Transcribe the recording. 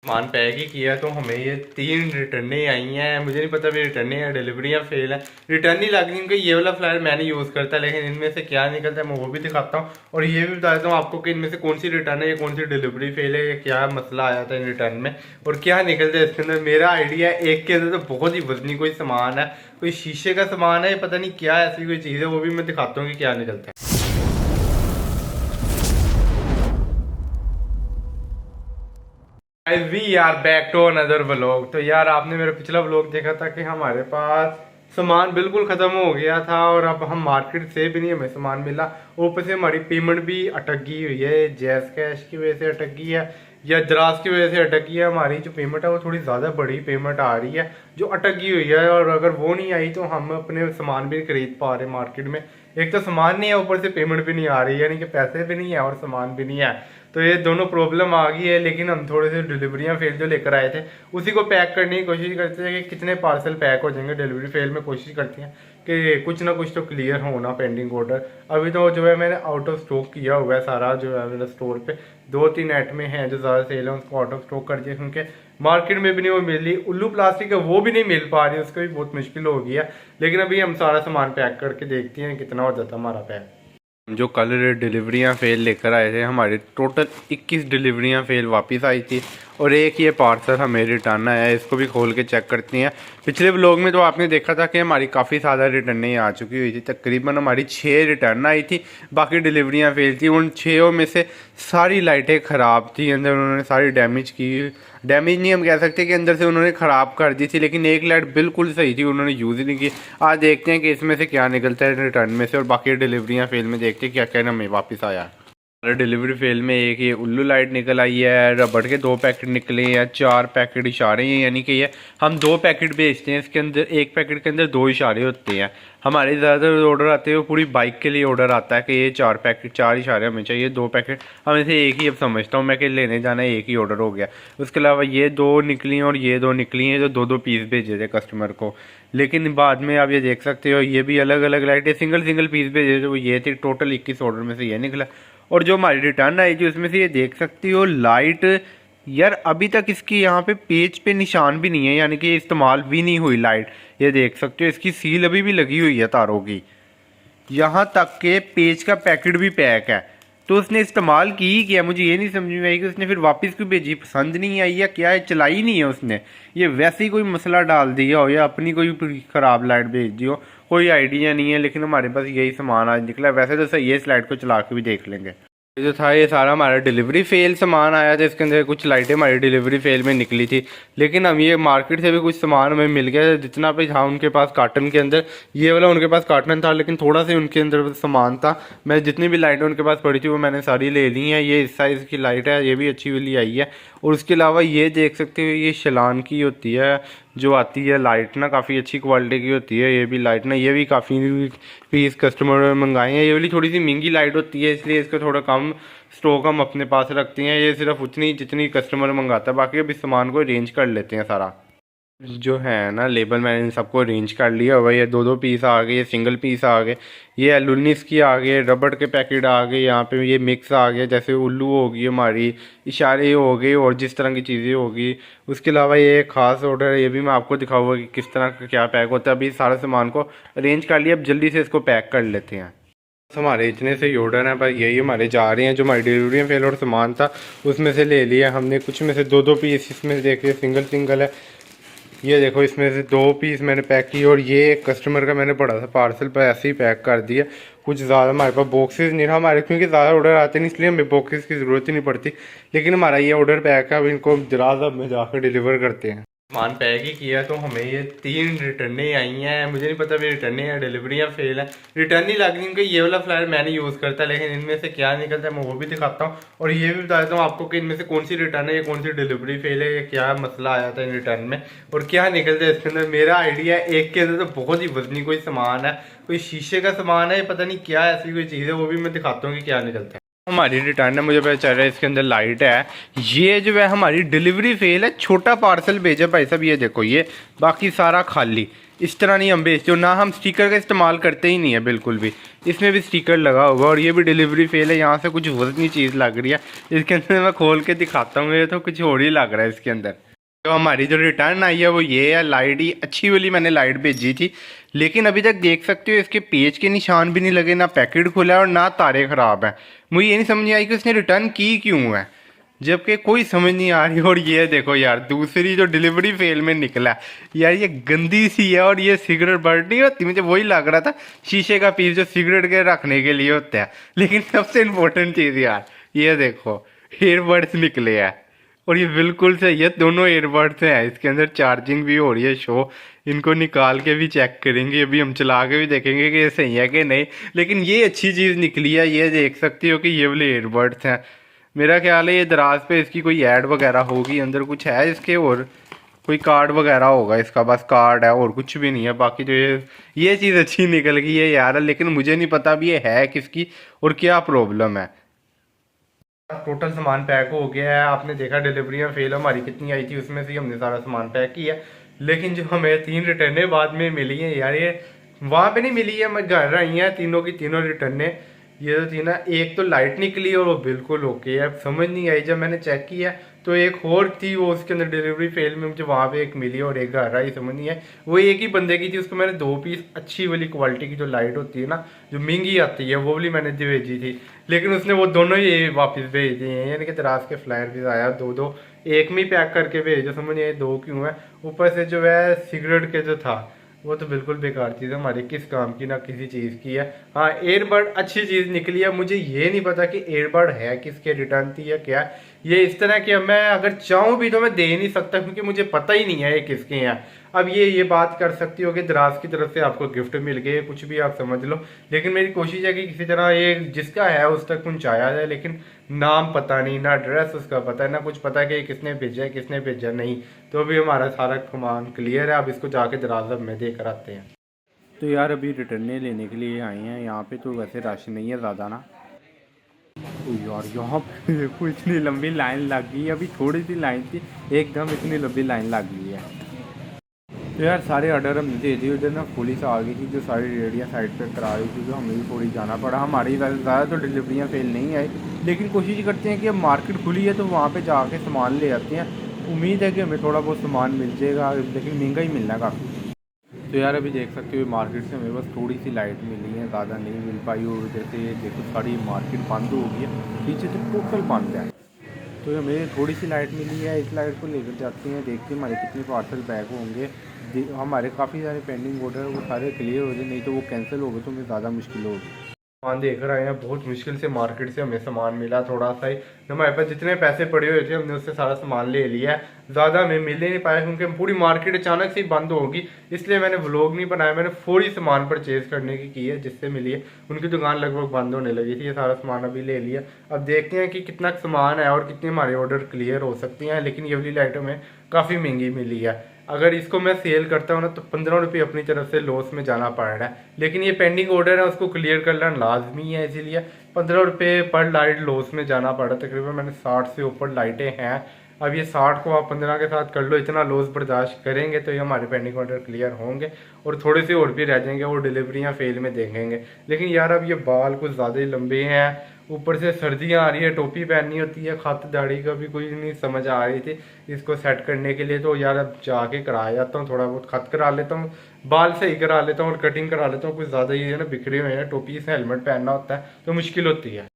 सामान पैक ही किया तो हमें ये 3 रिटर्नें आई हैं। मुझे नहीं पता भी रिटर्नें या डिलीवरियाँ फेल हैं। रिटर्न ही लग रही क्योंकि ये वाला फ्लायर मैंने यूज़ करता है, लेकिन इनमें से क्या निकलता है मैं वो भी दिखाता हूँ और ये भी बता देता हूँ आपको कि इनमें से कौन सी रिटर्न है या कौन सी डिलीवरी फेल है या क्या मसला आया था इन रिटर्न में और क्या निकलता है इसके अंदर। मेरा आइडिया है एक के अंदर तो बहुत ही वजनी कोई सामान है, कोई शीशे का सामान है, पता नहीं क्या ऐसी कोई चीज़ है, वो भी मैं दिखाता हूँ कि क्या निकलता है। We are back to another vlog. तो यार आपने मेरा पिछला व्लॉग देखा था कि हमारे पास सामान बिल्कुल ख़त्म हो गया था और अब हम मार्केट से भी नहीं हमें सामान मिला। ऊपर से हमारी पेमेंट भी अटक गई हुई है, जैस कैश की वजह से अटक गई है या दराज की वजह से अटक गई है। हमारी जो पेमेंट है वो थोड़ी ज़्यादा बड़ी पेमेंट आ रही है जो अटक गई हुई है और अगर वो नहीं आई तो हम अपने सामान भी खरीद पा रहे मार्केट में। एक तो सामान नहीं है, ऊपर से पेमेंट भी नहीं आ रही है, यानी कि पैसे भी नहीं है और सामान भी नहीं है। तो ये दोनों प्रॉब्लम आ गई है। लेकिन हम थोड़े से डिलीवरियाँ फेल जो लेकर आए थे उसी को पैक करने की कोशिश करते हैं कि कितने पार्सल पैक हो जाएंगे। डिलीवरी फेल में कोशिश करते हैं कि कुछ ना कुछ तो क्लियर होना पेंडिंग ऑर्डर। अभी तो जो है मैंने आउट ऑफ स्टॉक किया हुआ है सारा, जो है मेरा स्टोर पे 2-3 आइटमें हैं जो ज़्यादा सेल है उसको आउट ऑफ स्टॉक कर दिया क्योंकि मार्केट में भी नहीं वो मिल रही। उल्लू प्लास्टिक है वो भी नहीं मिल पा रही, उसका भी बहुत मुश्किल हो गया। लेकिन अभी हम सारा सामान पैक करके देखते हैं कितना हो जाता है हमारा पैक। जो कल डिलीवरियां फेल लेकर आए थे हमारे टोटल 21 डिलीवरियां फेल वापस आई थी और एक ये पार्सल हमें रिटर्न आया है। इसको भी खोल के चेक करते हैं। पिछले व्लॉग में तो आपने देखा था कि हमारी काफ़ी ज़्यादा रिटर्नें आ चुकी हुई थी, तकरीबन हमारी 6 रिटर्न आई थी, बाकी डिलीवरियां फेल थी। उन 6 में से सारी लाइटें ख़राब थी, अंदर उन्होंने सारी डैमेज की, डैमेज नहीं हम कह सकते कि अंदर से उन्होंने ख़राब कर दी थी, लेकिन एक लाइट बिल्कुल सही थी, उन्होंने यूज़ ही नहीं की। आज देखते हैं कि इसमें से क्या निकलता है रिटर्न में से और बाकी डिलीवरियाँ फेल में देखते हैं क्या क्या हमें वापस आया। डिलीवरी फेल में एक ये उल्लू लाइट निकल आई है, रबड़ के 2 पैकेट निकले हैं, 4 पैकेट इशारे हैं, यानी कि ये हम 2 पैकेट भेजते हैं, इसके अंदर एक पैकेट के अंदर 2 इशारे होते हैं। हमारे ज़्यादातर ऑर्डर आते हैं वो पूरी बाइक के लिए ऑर्डर आता है कि ये 4 पैकेट 4 इशारे हमें चाहिए, 2 पैकेट हमें से एक ही अब समझता हूँ मैं कि लेने जाना है, एक ही ऑर्डर हो गया। उसके अलावा ये 2 निकली हैं और ये 2 निकली हैं जो 2-2 पीस भेजे थे कस्टमर को। लेकिन बाद में आप ये देख सकते हो ये भी अलग अलग लाइटें सिंगल सिंगल पीस भेजे थे, वो ये थे। टोटल 21 ऑर्डर में से ये निकला। और जो हमारी रिटर्न आई थी उसमें से ये देख सकती हो लाइट, यार अभी तक इसकी यहाँ पे पेज पे निशान भी नहीं है, यानी कि इस्तेमाल भी नहीं हुई लाइट। ये देख सकते हो इसकी सील अभी भी लगी हुई है तारों की, यहाँ तक के पेज का पैकेट भी पैक है। तो उसने इस्तेमाल की ही किया, मुझे ये नहीं समझ में आई कि उसने फिर वापस क्यों भेजी, पसंद नहीं आई या क्या है, चलाई नहीं है उसने, ये वैसे ही कोई मसला डाल दिया हो या अपनी कोई ख़राब लाइट भेज दी हो, कोई आइडिया नहीं है। लेकिन हमारे पास यही सामान आज निकला। वैसे तो सही है, इस लाइट को चला के भी देख लेंगे। ये जो था ये सारा हमारा डिलीवरी फेल सामान आया था, इसके अंदर कुछ लाइटें हमारी डिलीवरी फेल में निकली थी। लेकिन हम ये मार्केट से भी कुछ सामान हमें मिल गया, जितना भी था उनके पास कार्टन के अंदर, ये वाला उनके पास कार्टन था लेकिन थोड़ा सा उनके अंदर सामान था। मैं जितनी भी लाइटें उनके पास पड़ी थी वो मैंने सारी ले ली हैं। ये इस साइज़ की लाइट है, ये भी अच्छी वाली आई है। और उसके अलावा ये देख सकते हो ये शलान की होती है जो आती है लाइट ना, काफ़ी अच्छी क्वालिटी की होती है ये भी लाइट ना। ये भी काफ़ी पीस कस्टमर मंगाए हैं। ये वाली थोड़ी सी महंगी लाइट होती है इसलिए इसका थोड़ा कम स्टॉक हम अपने पास रखते हैं। ये सिर्फ उतनी जितनी कस्टमर मंगाता है, बाकी अभी सामान को अरेंज कर लेते हैं सारा। जो है ना लेबल मैंने इन सबको अरेंज कर लिया हुआ। ये 2-2 पीस आ गए, ये सिंगल पीस आ गए, ये एलुमिनियम की आ गए, रबड़ के पैकेट आ गए, यहाँ पे ये मिक्स आ गया, जैसे उल्लू होगी हमारी, इशारे हो गए और जिस तरह की चीज़ें होगी। उसके अलावा ये ख़ास ऑर्डर है, ये भी मैं आपको दिखाऊंगा कि किस तरह का क्या पैक होता है। अभी सारे सामान को अरेंज कर लिया, अब जल्दी से इसको पैक कर लेते हैं। हमारे इतने से ही ऑर्डर हैं, पर यही हमारे जा रहे हैं। जो हमारी डिलीवरी फेल और सामान था उसमें से ले लिया हमने, कुछ में से 2-2 पीस, इसमें से देखिए सिंगल सिंगल है। ये देखो इसमें से 2 पीस मैंने पैक किए और ये कस्टमर का मैंने पड़ा था पार्सल पर ऐसे ही पैक कर दिया। कुछ ज़्यादा हमारे पास बॉक्सेस नहीं रहा हमारे, क्योंकि ज़्यादा ऑर्डर आते नहीं इसलिए हमें बॉक्सेस की ज़रूरत ही नहीं पड़ती। लेकिन हमारा ये ऑर्डर पैक है, अब इनको दराज अब में जाकर डिलीवर करते हैं। सामान पैक ही किया तो हमें ये 3 रिटर्नें आई हैं। मुझे नहीं पता भी रिटर्नें या डिलीवरियाँ फेल हैं। रिटर्न ही लग रही क्योंकि ये वाला फ्लायर मैंने यूज़ करता है, लेकिन इनमें से क्या निकलता है मैं वो भी दिखाता हूँ और ये भी बता देता हूँ आपको कि इनमें से कौन सी रिटर्न है या कौन सी डिलीवरी फेल है या क्या मसला आया था इन रिटर्न में और क्या निकलता है इसके अंदर। मेरा आइडिया है एक के अंदर तो बहुत ही वजनी कोई सामान है, कोई शीशे का सामान है, पता नहीं क्या ऐसी कोई चीज़ है, वो भी मैं दिखाता हूँ कि क्या निकलता है। हमारी रिटर्न है, मुझे पता चल रहा है इसके अंदर लाइट है। ये जो है हमारी डिलीवरी फेल है, छोटा पार्सल भेजा भाई साहब, ये देखो ये, बाकी सारा खाली। इस तरह नहीं हम भेजते, ना हम स्टिकर का इस्तेमाल करते ही नहीं है बिल्कुल भी। इसमें भी स्टिकर लगा होगा और ये भी डिलीवरी फेल है। यहाँ से कुछ वजनी चीज़ लग रही है इसके अंदर, मैं खोल के दिखाता हूँ, ये तो कुछ और ही लग रहा है इसके अंदर। तो हमारी जो रिटर्न आई है वो ये है, लाइट ही अच्छी वाली मैंने लाइट भेजी थी, लेकिन अभी तक देख सकते हो इसके पेज के निशान भी नहीं लगे, ना पैकेट खुला है और ना तारे ख़राब हैं। मुझे ये नहीं समझ आई कि उसने रिटर्न की क्यों है, जबकि कोई समझ नहीं आ रही। और ये देखो यार, दूसरी जो डिलीवरी फेल में निकला यार, ये गंदी सी है। और ये सिगरेट बर्ड नहीं होती, मुझे वही लग रहा था शीशे का पीस जो सिगरेट के रखने के लिए होता है। लेकिन सबसे इम्पोर्टेंट चीज़ यार, ये देखो ईयरबड्स निकले हैं और ये बिल्कुल सही है, दोनों ईयरबड्स हैं, इसके अंदर चार्जिंग भी हो रही है शो। इनको निकाल के भी चेक करेंगे, अभी हम चला के भी देखेंगे कि ये सही है कि नहीं। लेकिन ये अच्छी चीज़ निकली है, ये देख सकती हो कि ये वाले ईयरबड्स हैं। मेरा ख्याल है ये दराज पे इसकी कोई ऐड वगैरह होगी, अंदर कुछ है इसके, और कोई कार्ड वगैरह होगा इसका, बस कार्ड है और कुछ भी नहीं है। बाकी जो ये चीज़ अच्छी निकल गई है यार, लेकिन मुझे नहीं पता अब ये है किसकी और क्या प्रॉब्लम है। टोटल सामान पैक हो गया है, आपने देखा डिलीवरियाँ फेल हमारी कितनी आई थी, उसमें से हमने सारा सामान पैक किया। लेकिन जो हमें 3 रिटर्नें बाद में मिली हैं यार, ये वहाँ पे नहीं मिली है, मैं घर आई हैं तीनों की तीनों रिटर्नें। ये तो थी ना, एक तो लाइट निकली और वो बिल्कुल ओके है, समझ नहीं आई। जब मैंने चेक किया तो एक और थी, वो उसके अंदर डिलीवरी फेल में मुझे वहाँ पे एक मिली और एक घर आई, समझ नहीं है। वो एक ही बंदे की थी, उसको मैंने 2 पीस अच्छी वाली क्वालिटी की जो लाइट होती है ना, जो महंगी आती है, वो वाली मैंने भेजी थी। लेकिन उसने वो दोनों ही वापस भेज दिए हैं, यानी कि दराज के फ्लायर भी आया दो, एक में ही पैक करके भेजो, समझ नहीं आए 2 क्यों है। ऊपर से जो है सिगरेट के जो था वो तो बिल्कुल बेकार चीज़ है, हमारी किस काम की ना किसी चीज़ की है। हाँ, एयरबड अच्छी चीज़ निकली है। मुझे ये नहीं पता कि एयरबड है किसके, रिटर्न थी या क्या। ये इस तरह कि मैं अगर चाहूँ भी तो मैं दे नहीं सकता, क्योंकि मुझे पता ही नहीं है ये किसके हैं। अब ये बात कर सकती हो कि दराज की तरफ से आपको गिफ्ट मिल गए, कुछ भी आप समझ लो। लेकिन मेरी कोशिश है कि किसी तरह ये जिसका है उस तक पहुँचाया जाए, लेकिन नाम पता नहीं, ना एड्रेस उसका पता है, ना कुछ पता कि किसने भेजा है किसने भेजा नहीं। तो अभी हमारा सारा सामान क्लियर है, अब इसको जाके दराज में देकर आते हैं। तो यार अभी रिटर्ने लेने के लिए आए हैं यहाँ पे, तो वैसे रश नहीं है ज़्यादा ना। तो यार यहाँ पे देखो इतनी लंबी लाइन लग गई है, अभी थोड़ी सी लाइन थी, एकदम इतनी लंबी लाइन लग गई है। तो यार सारे ऑर्डर हमने दे दिए, उधर ना पुलिस आ गई थी जो सारी रेडियाँ साइड पे करा रही थी, तो हमें भी थोड़ी जाना पड़ा। हमारी वैसे ज़्यादा तो डिलीवरियाँ फेल नहीं आई, लेकिन कोशिश करते हैं कि अब मार्केट खुली है तो वहाँ पे जाके सामान ले आते हैं। उम्मीद है कि हमें थोड़ा बहुत सामान मिल जाएगा, लेकिन महंगा ही मिलना है काफ़ी। तो यार अभी देख सकते हो मार्केट से हमें बस थोड़ी सी लाइट मिली है, ज़्यादा नहीं मिल पाई। और जैसे देखो सारी मार्केट बंद हो गई है, पीछे तो टोटल बंद है। तो हमें थोड़ी सी लाइट मिली है, इस लाइट को लेकर जाते हैं, देखते हैं हमारे कितने पार्सल बैक होंगे। हमारे काफ़ी सारे पेंडिंग ऑर्डर वो सारे क्लियर हो जाए, नहीं तो वो कैंसिल हो गए तो हमें ज़्यादा मुश्किल होगी। सामान देकर आए हैं, बहुत मुश्किल से मार्केट से हमें सामान मिला थोड़ा सा ही। हमारे पास जितने पैसे पड़े हुए थे हमने उससे सारा सामान ले लिया है, ज़्यादा हमें मिल ही नहीं पाया क्योंकि पूरी मार्केट अचानक से ही बंद होगी। इसलिए मैंने व्लॉग नहीं बनाया, मैंने फौरी सामान परचेज करने की है जिससे मिली है। उनकी दुकान लगभग बंद होने लगी थी, ये सारा सामान अभी ले लिया। अब देखते हैं कि कितना सामान है और कितने हमारे ऑर्डर क्लियर हो सकते हैं। लेकिन ये वाली लाइट हमें काफ़ी महंगी मिली है, अगर इसको मैं सेल करता हूँ ना तो 15 रुपये अपनी तरफ से लॉस में जाना पड़ रहा है। लेकिन ये पेंडिंग ऑर्डर है, उसको क्लियर करना लाजमी है, इसीलिए 15 रुपये पर लाइट लॉस में जाना पड़ा। तकरीबन मैंने 60 से ऊपर लाइटें हैं। अब ये 60 को आप 15 के साथ कर लो, इतना लॉस बर्दाश्त करेंगे तो ये हमारे पेंडिंग ऑर्डर क्लियर होंगे और थोड़े से और भी रह जाएंगे, वो डिलीवरियाँ फेल में देखेंगे। लेकिन यार अब ये बाल कुछ ज़्यादा ही लंबे हैं, ऊपर से सर्दियाँ आ रही है, टोपी पहननी होती है, खत दाढ़ी का भी कोई नहीं समझ आ रही थी इसको सेट करने के लिए। तो यार अब जाके करा जाता हूँ, थोड़ा बहुत खत करा लेता हूँ, बाल सही करा लेता हूँ और कटिंग करा लेता हूँ। कुछ ज़्यादा ही है ना बिखरे हुए हैं, टोपी से हेलमेट पहनना होता है तो मुश्किल होती है।